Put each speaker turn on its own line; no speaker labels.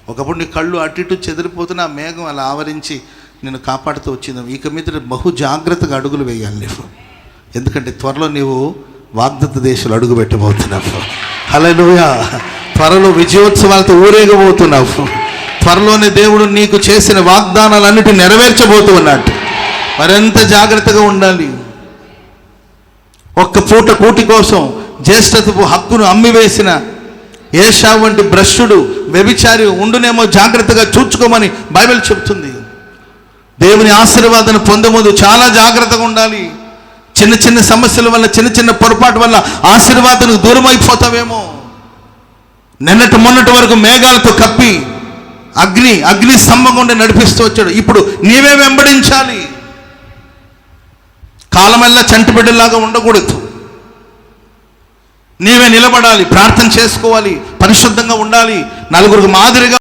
ఒకప్పుడు నీ కళ్ళు అటు ఇటు చెదిరిపోతున్న ఆ మేఘం అలా ఆవరించి నేను కాపాడుతూ వచ్చింది. ఇక మీద బహు జాగ్రత్తగా అడుగులు వేయాలి నీవు, ఎందుకంటే త్వరలో నీవు వాగ్దత్త దేశంలో అడుగు పెట్టబోతున్నావు. హల్లెలూయా. త్వరలో విజయోత్సవాలతో ఊరేగబోతున్నావు. త్వరలోనే దేవుడు నీకు చేసిన వాగ్దానాలన్నిటిని నెరవేర్చబోతూ ఉన్నట్టు మరింత జాగ్రత్తగా ఉండాలి. ఒక్క పూట కూటి కోసం జ్యేష్ఠతపు హక్కును అమ్మివేసిన ఏశావు వంటి భ్రష్టుడు వ్యభిచారి ఉండునేమో జాగ్రత్తగా చూచుకోమని బైబిల్ చెప్తుంది. దేవుని ఆశీర్వాదాన్ని పొందముందు చాలా జాగ్రత్తగా ఉండాలి. చిన్న చిన్న సమస్యల వల్ల, చిన్న చిన్న పొరపాటు వల్ల ఆశీర్వాదానికి దూరం అయిపోతావేమో. నిన్నటి మొన్నటి వరకు మేఘాలతో కప్పి అగ్ని స్తంభం గుండా నడిపిస్తూ వచ్చాడు. ఇప్పుడు నీవే వెంబడించాలి. కాలమెల్లా చంటి బిడ్డలాగా ఉండకూడదు. నీవే నిలబడాలి, ప్రార్థన చేసుకోవాలి, పరిశుద్ధంగా ఉండాలి, నలుగురికి మాదిరిగా